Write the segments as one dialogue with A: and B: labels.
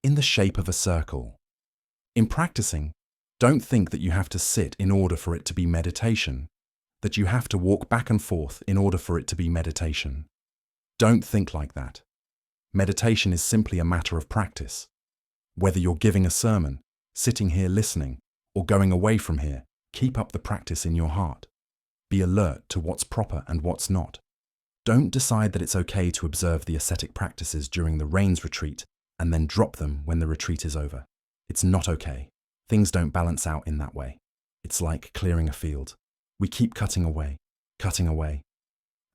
A: in the shape of a circle. In practicing, don't think that you have to sit in order for it to be meditation, that you have to walk back and forth in order for it to be meditation. Don't think like that. Meditation is simply a matter of practice. Whether you're giving a sermon, sitting here listening, or going away from here, keep up the practice in your heart. Be alert to what's proper and what's not. Don't decide that it's okay to observe the ascetic practices during the rains retreat and then drop them when the retreat is over. It's not okay. Things don't balance out in that way. It's like clearing a field. We keep cutting away,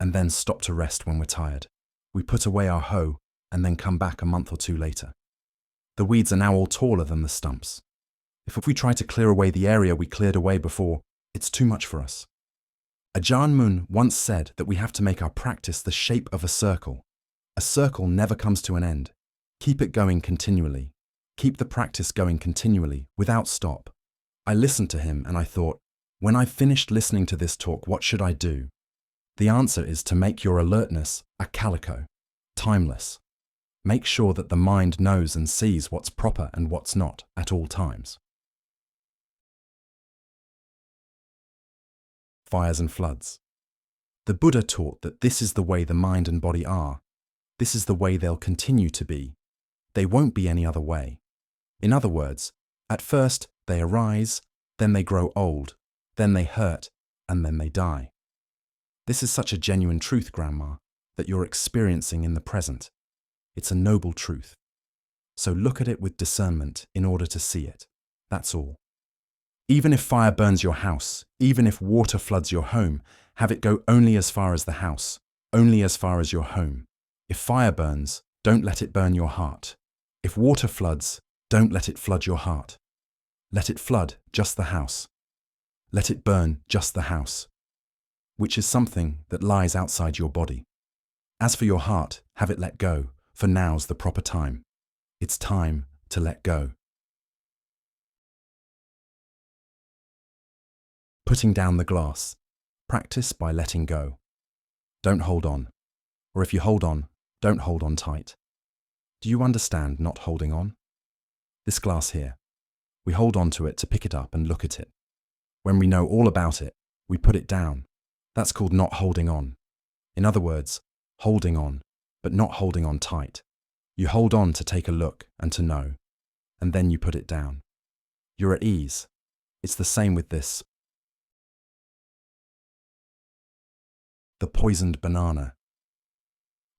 A: and then stop to rest when we're tired. We put away our hoe and then come back a month or two later. The weeds are now all taller than the stumps. If we try to clear away the area we cleared away before, it's too much for us. Ajahn once said that we have to make our practice the shape of a circle. A circle never comes to an end. Keep it going continually. Keep the practice going continually, without stop. I listened to him and I thought, when I've finished listening to this talk, what should I do? The answer is to make your alertness a calico, timeless. Make sure that the mind knows and sees what's proper and what's not at all times. Fires and floods. The Buddha taught that this is the way the mind and body are. This is the way they'll continue to be. They won't be any other way. In other words, at first they arise, then they grow old, then they hurt, and then they die. This is such a genuine truth, Grandma, that you're experiencing in the present. It's a noble truth. So look at it with discernment in order to see it. That's all. Even if fire burns your house, even if water floods your home, have it go only as far as the house, only as far as your home. If fire burns, don't let it burn your heart. If water floods, don't let it flood your heart. Let it flood just the house. Let it burn just the house, which is something that lies outside your body. As for your heart, have it let go, for now's the proper time. It's time to let go. Putting down the glass. Practice by letting go. Don't hold on. Or if you hold on, don't hold on tight. Do you understand not holding on? This glass here. We hold on to it to pick it up and look at it. When we know all about it, we put it down. That's called not holding on. In other words, holding on, but not holding on tight. You hold on to take a look and to know, and then you put it down. You're at ease. It's the same with this. The poisoned banana.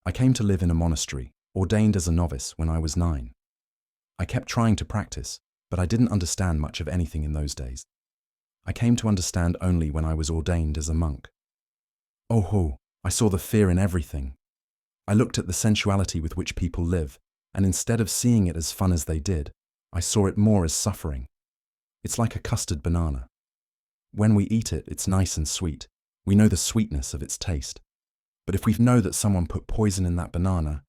A: I came to live in a monastery, ordained as a novice when I was 9. I kept trying to practice, but I didn't understand much of anything in those days. I came to understand only when I was ordained as a monk. Oh, I saw the fear in everything. I looked at the sensuality with which people live, and instead of seeing it as fun as they did, I saw it more as suffering. It's like a custard banana. When we eat it, it's nice and sweet. We know the sweetness of its taste. But if we know that someone put poison in that banana,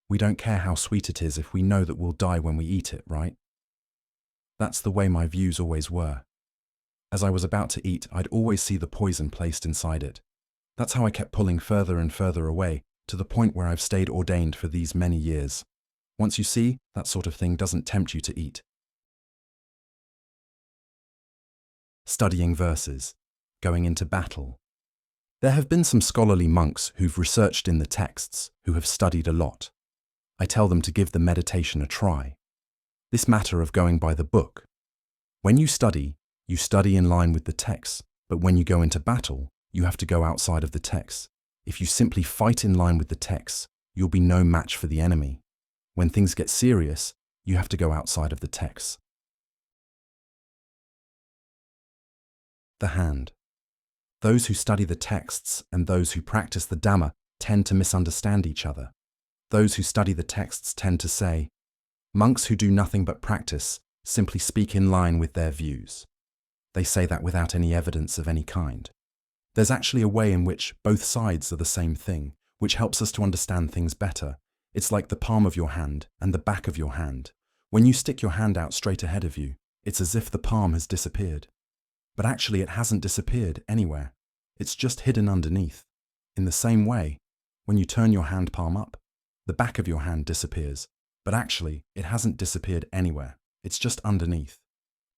A: we don't care how sweet it is if we know that we'll die when we eat it, right? That's the way my views always were. As I was about to eat, I'd always see the poison placed inside it. That's how I kept pulling further and further away, to the point where I've stayed ordained for these many years. Once you see, that sort of thing doesn't tempt you to eat. Studying verses. Going into battle. There have been some scholarly monks who've researched in the texts, who have studied a lot. I tell them to give the meditation a try. This matter of going by the book. When you study in line with the text, but when you go into battle, you have to go outside of the text. If you simply fight in line with the text, you'll be no match for the enemy. When things get serious, you have to go outside of the text. The hand. Those who study the texts and those who practice the Dhamma tend to misunderstand each other. Those who study the texts tend to say, monks who do nothing but practice simply speak in line with their views. They say that without any evidence of any kind. There's actually a way in which both sides are the same thing, which helps us to understand things better. It's like the palm of your hand and the back of your hand. When you stick your hand out straight ahead of you, it's as if the palm has disappeared. But actually it hasn't disappeared anywhere. It's just hidden underneath. In the same way, when you turn your hand palm up, the back of your hand disappears, But actually, it hasn't disappeared anywhere. It's just underneath.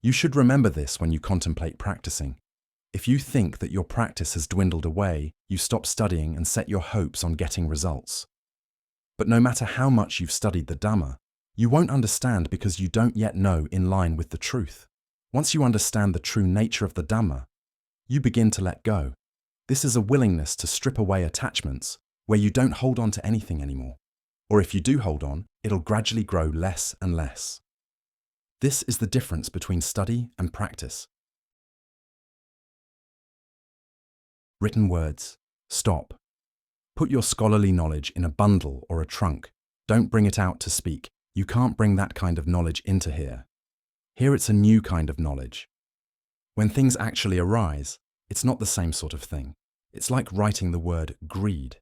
A: You should remember this when you contemplate practicing. If you think that your practice has dwindled away, you stop studying and set your hopes on getting results. But no matter how much you've studied the Dhamma, you won't understand because you don't yet know in line with the truth. Once you understand the true nature of the Dhamma, you begin to let go. This is a willingness to strip away attachments where you don't hold on to anything anymore. Or if you do hold on, it'll gradually grow less and less. This is the difference between study and practice. Written words. Stop. Put your scholarly knowledge in a bundle or a trunk. Don't bring it out to speak. You can't bring that kind of knowledge into here. Here it's a new kind of knowledge. When things actually arise, it's not the same sort of thing. It's like writing the word greed.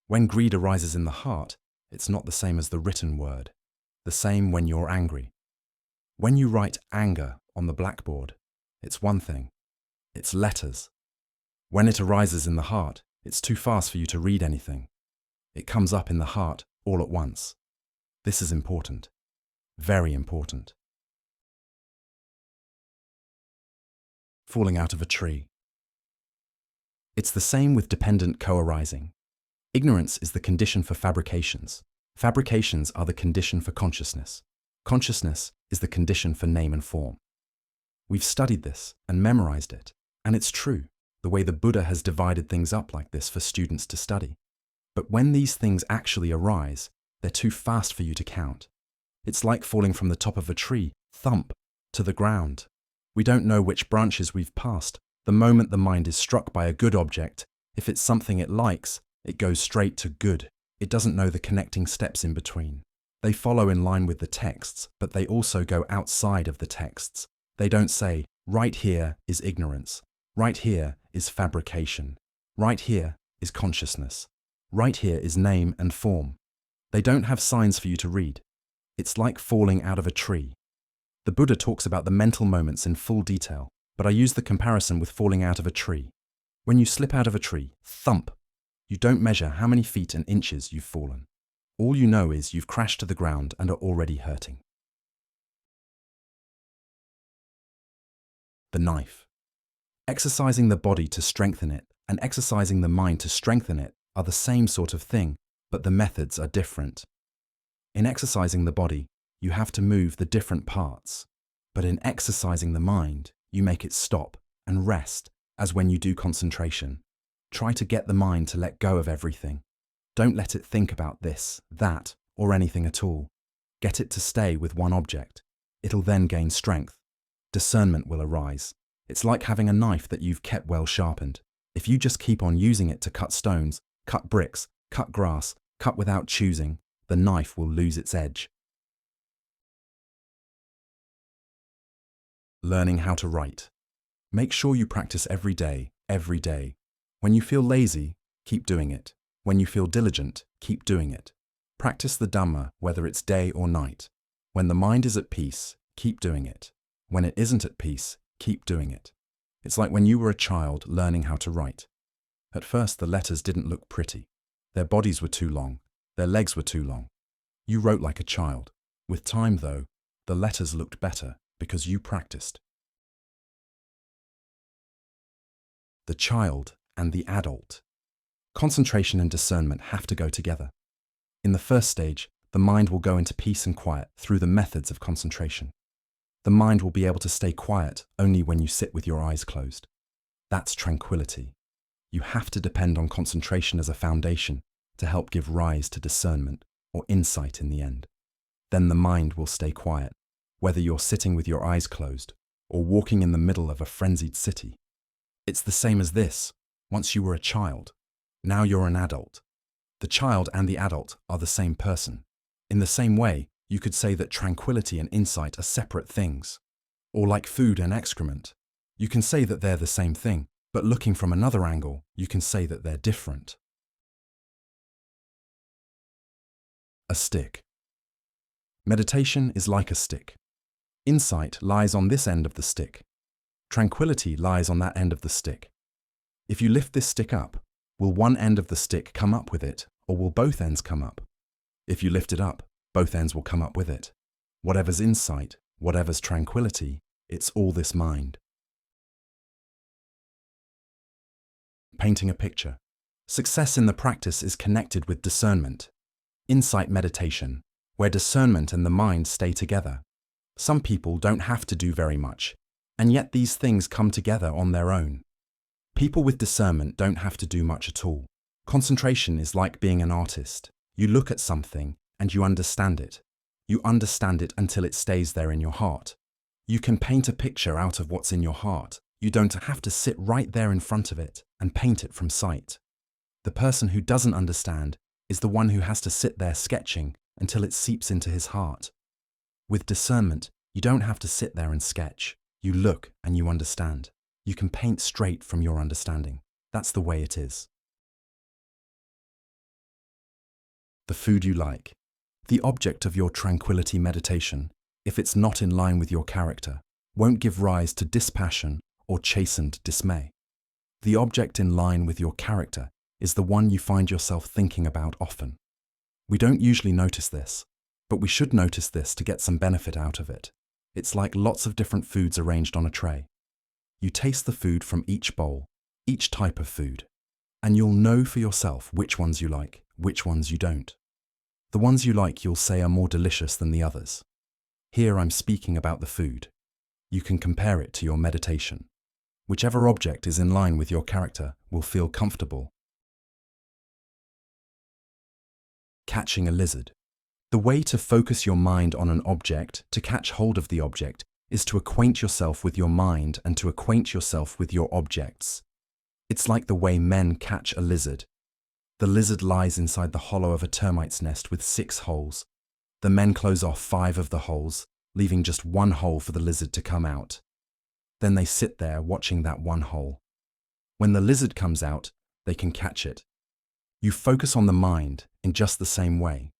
A: When greed arises in the heart, it's not the same as the written word. The same when you're angry. When you write anger on the blackboard, it's one thing. It's letters. When it arises in the heart, it's too fast for you to read anything. It comes up in the heart all at once. This is important. Very important. Falling out of a tree. It's the same with dependent co-arising. Ignorance is the condition for fabrications. Fabrications are the condition for consciousness. Consciousness is the condition for name and form. We've studied this and memorized it, and it's true, the way the Buddha has divided things up like this for students to study. But when these things actually arise, they're too fast for you to count. It's like falling from the top of a tree, thump, to the ground. We don't know which branches we've passed. The moment the mind is struck by a good object, if it's something it likes, it goes straight to good. It doesn't know the connecting steps in between. They follow in line with the texts, but they also go outside of the texts. They don't say, right here is ignorance. Right here is fabrication. Right here is consciousness. Right here is name and form. They don't have signs for you to read. It's like falling out of a tree. The Buddha talks about the mental moments in full detail, but I use the comparison with falling out of a tree. When you slip out of a tree, thump, you don't measure how many feet and inches you've fallen. All you know is you've crashed to the ground and are already hurting. The knife. Exercising the body to strengthen it and exercising the mind to strengthen it are the same sort of thing, but the methods are different. In exercising the body, you have to move the different parts, but in exercising the mind, you make it stop and rest, as when you do concentration. Try to get the mind to let go of everything. Don't let it think about this, that, or anything at all. Get it to stay with one object. It'll then gain strength. Discernment will arise. It's like having a knife that you've kept well sharpened. If you just keep on using it to cut stones, cut bricks, cut grass, cut without choosing, the knife will lose its edge. Learning how to write. Make sure you practice every day, every day. When you feel lazy, keep doing it. When you feel diligent, keep doing it. Practice the Dhamma whether it's day or night. When the mind is at peace, keep doing it. When it isn't at peace, keep doing it. It's like when you were a child learning how to write. At first the letters didn't look pretty. Their bodies were too long. Their legs were too long. You wrote like a child. With time, though, the letters looked better because you practiced. The child and the adult. Concentration and discernment have to go together. In the first stage, the mind will go into peace and quiet through the methods of concentration. The mind will be able to stay quiet only when you sit with your eyes closed. That's tranquility. You have to depend on concentration as a foundation to help give rise to discernment or insight in the end. Then the mind will stay quiet, whether you're sitting with your eyes closed or walking in the middle of a frenzied city. It's the same as this. Once you were a child, now you're an adult. The child and the adult are the same person. In the same way, you could say that tranquility and insight are separate things. Or like food and excrement. You can say that they're the same thing, but looking from another angle, you can say that they're different. A stick. Meditation is like a stick. Insight lies on this end of the stick. Tranquility lies on that end of the stick. If you lift this stick up, will one end of the stick come up with it, or will both ends come up? If you lift it up, Both ends will come up with it. Whatever's insight, whatever's tranquility, it's all this mind. Painting a picture. Success in the practice is connected with discernment. Insight meditation, where discernment and the mind stay together. Some people don't have to do very much, and yet these things come together on their own. People with discernment don't have to do much at all. Concentration is like being an artist. You look at something and you understand it. You understand it until it stays there in your heart. You can paint a picture out of what's in your heart. You don't have to sit right there in front of it and paint it from sight. The person who doesn't understand is the one who has to sit there sketching until it seeps into his heart. With discernment, you don't have to sit there and sketch. You look and you understand. You can paint straight from your understanding. That's the way it is. The food you like. The object of your tranquility meditation, if it's not in line with your character, won't give rise to dispassion or chastened dismay. The object in line with your character is the one you find yourself thinking about often. We don't usually notice this, but we should notice this to get some benefit out of it. It's like lots of different foods arranged on a tray. You taste the food from each bowl, each type of food, and you'll know for yourself which ones you like, which ones you don't. The ones you like you'll say are more delicious than the others. Here I'm speaking about the food. You can compare it to your meditation. Whichever object is in line with your character will feel comfortable. Catching a lizard. The way to focus your mind on an object, to catch hold of the object, is to acquaint yourself with your mind and to acquaint yourself with your objects. It's like the way men catch a lizard. The lizard lies inside the hollow of a termite's nest with 6 holes. The men close off 5 of the holes, leaving just 1 hole for the lizard to come out. Then they sit there watching that 1 hole. When the lizard comes out, they can catch it. You focus on the mind in just the same way.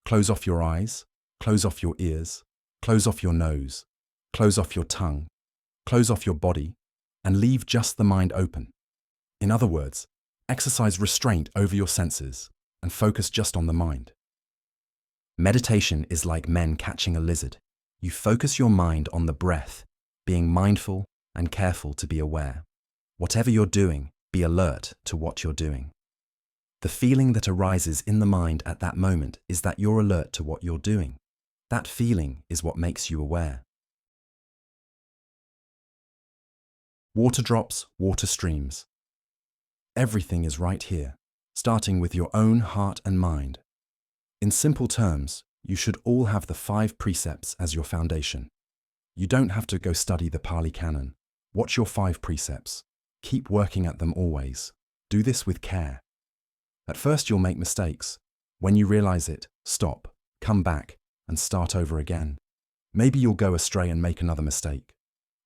A: Close off your eyes, close off your ears, close off your nose, close off your tongue, close off your body, and leave just the mind open. In other words, exercise restraint over your senses and focus just on the mind. Meditation is like men catching a lizard. You focus your mind on the breath, being mindful and careful to be aware. Whatever you're doing, be alert to what you're doing. The feeling that arises in the mind at that moment is that you're alert to what you're doing. That feeling is what makes you aware. Water drops, water streams. Everything is right here, starting with your own heart and mind. In simple terms, you should all have the 5 precepts as your foundation. You don't have to go study the Pali Canon. Watch your 5 precepts. Keep working at them always. Do this with care. At first you'll make mistakes. When you realize it, stop, come back, and start over again. Maybe you'll go astray and make another mistake.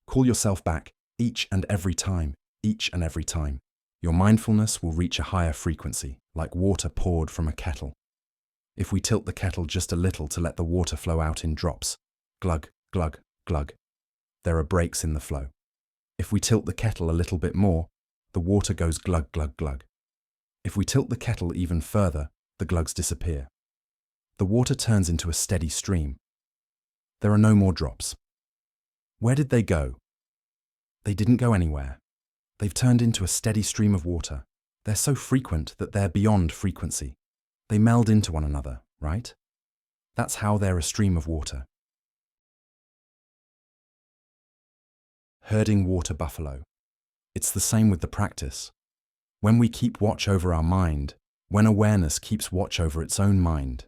A: Call yourself back each and every time, each and every time. Your mindfulness will reach a higher frequency, like water poured from a kettle. If we tilt the kettle just a little to let the water flow out in drops, glug, glug, glug, there are breaks in the flow. If we tilt the kettle a little bit more, the water goes glug, glug, glug. If we tilt the kettle even further, the glugs disappear. The water turns into a steady stream. There are no more drops. Where did they go? They didn't go anywhere. They've turned into a steady stream of water. They're so frequent that they're beyond frequency. They meld into one another, right? That's how they're a stream of water. Herding water buffalo. It's the same with the practice. When we keep watch over our mind, when awareness keeps watch over its own mind,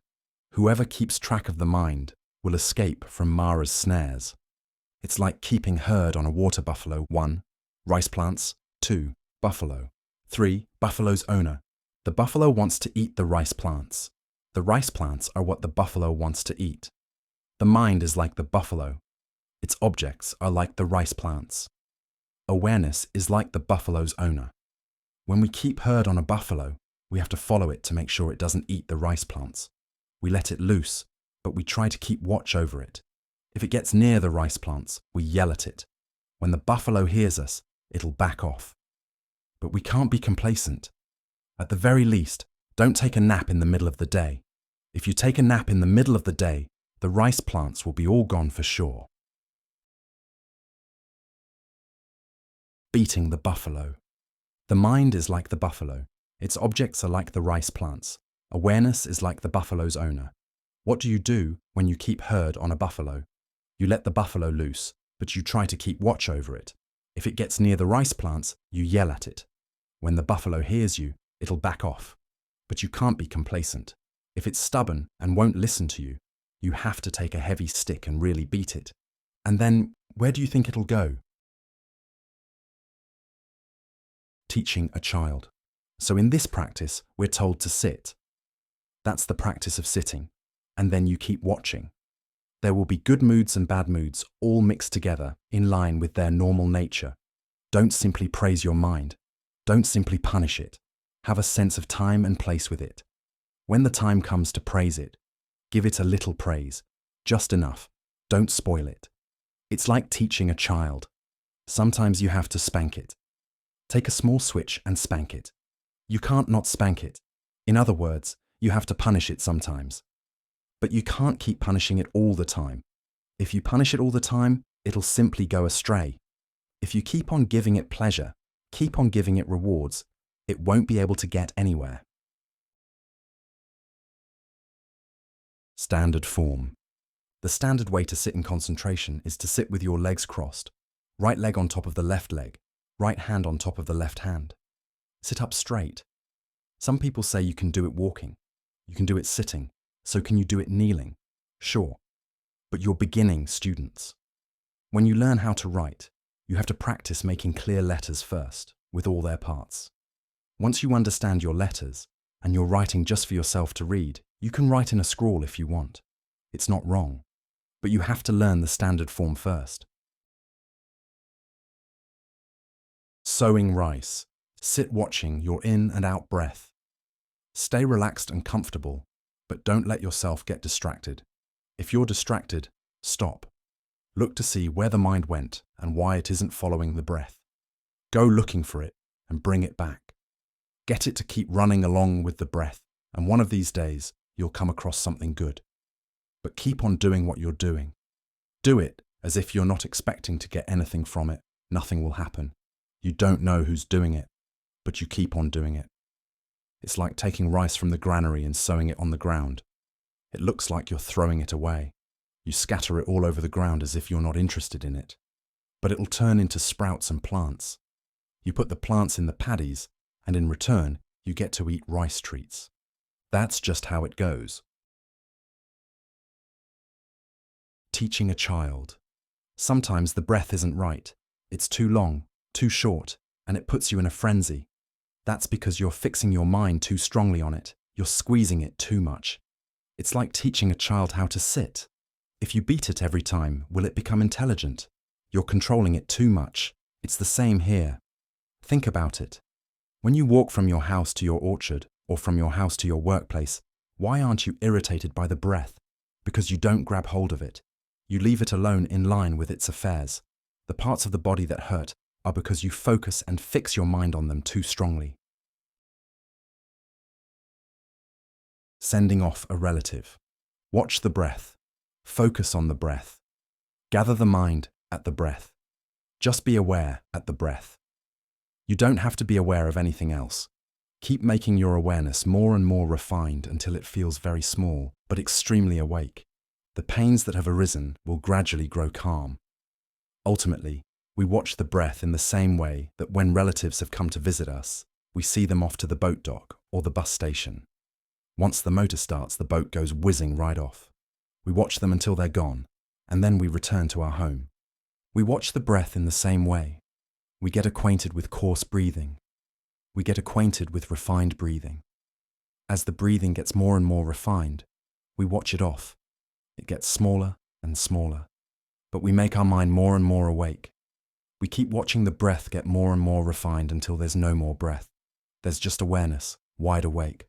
A: whoever keeps track of the mind will escape from Mara's snares. It's like keeping herd on a water buffalo. 1. Rice plants. 2. Buffalo. 3. Buffalo's owner. The buffalo wants to eat the rice plants. The rice plants are what the buffalo wants to eat. The mind is like the buffalo. Its objects are like the rice plants. Awareness is like the buffalo's owner. When we keep herd on a buffalo, we have to follow it to make sure it doesn't eat the rice plants. We let it loose, but we try to keep watch over it. If it gets near the rice plants, we yell at it. When the buffalo hears us, it'll back off. But we can't be complacent. At the very least, don't take a nap in the middle of the day. If you take a nap in the middle of the day, the rice plants will be all gone for sure. Beating the buffalo. The mind is like the buffalo. Its objects are like the rice plants. Awareness is like the buffalo's owner. What do you do when you keep herd on a buffalo? You let the buffalo loose, but you try to keep watch over it. If it gets near the rice plants, you yell at it. When the buffalo hears you, it'll back off. But you can't be complacent. If it's stubborn and won't listen to you, you have to take a heavy stick and really beat it. And then, where do you think it'll go? Teaching a child. So in this practice, we're told to sit. That's the practice of sitting. And then you keep watching. There will be good moods and bad moods all mixed together in line with their normal nature. Don't simply praise your mind. Don't simply punish it. Have a sense of time and place with it. When the time comes to praise it, give it a little praise, just enough. Don't spoil it. It's like teaching a child. Sometimes you have to spank it. Take a small switch and spank it. You can't not spank it. In other words, you have to punish it sometimes. But you can't keep punishing it all the time. If you punish it all the time, it'll simply go astray. If you keep on giving it pleasure, keep on giving it rewards, it won't be able to get anywhere. Standard form. The standard way to sit in concentration is to sit with your legs crossed, right leg on top of the left leg, right hand on top of the left hand. Sit up straight. Some people say you can do it walking. You can do it sitting. So can you do it kneeling? Sure. But you're beginning students. When you learn how to write, you have to practice making clear letters first, with all their parts. Once you understand your letters, and you're writing just for yourself to read, you can write in a scrawl if you want. It's not wrong. But you have to learn the standard form first. Sowing rice. Sit watching your in and out breath. Stay relaxed and comfortable, but don't let yourself get distracted. If you're distracted, stop. Look to see where the mind went and why it isn't following the breath. Go looking for it and bring it back. Get it to keep running along with the breath, and one of these days you'll come across something good. But keep on doing what you're doing. Do it as if you're not expecting to get anything from it. Nothing will happen. You don't know who's doing it, but you keep on doing it. It's like taking rice from the granary and sowing it on the ground. It looks like you're throwing it away. You scatter it all over the ground as if you're not interested in it. But it'll turn into sprouts and plants. You put the plants in the paddies, and in return, you get to eat rice treats. That's just how it goes. Teaching a child. Sometimes the breath isn't right. It's too long, too short, and it puts you in a frenzy. That's because you're fixing your mind too strongly on it. You're squeezing it too much. It's like teaching a child how to sit. If you beat it every time, will it become intelligent? You're controlling it too much. It's the same here. Think about it. When you walk from your house to your orchard, or from your house to your workplace, why aren't you irritated by the breath? Because you don't grab hold of it. You leave it alone in line with its affairs. The parts of the body that hurt are because you focus and fix your mind on them too strongly. Sending off a relative. Watch the breath. Focus on the breath. Gather the mind at the breath. Just be aware at the breath. You don't have to be aware of anything else. Keep making your awareness more and more refined until it feels very small, but extremely awake. The pains that have arisen will gradually grow calm. Ultimately, we watch the breath in the same way that when relatives have come to visit us, we see them off to the boat dock or the bus station. Once the motor starts, the boat goes whizzing right off. We watch them until they're gone, and then we return to our home. We watch the breath in the same way. We get acquainted with coarse breathing. We get acquainted with refined breathing. As the breathing gets more and more refined, we watch it off. It gets smaller and smaller, but we make our mind more and more awake. We keep watching the breath get more and more refined until there's no more breath. There's just awareness, wide awake.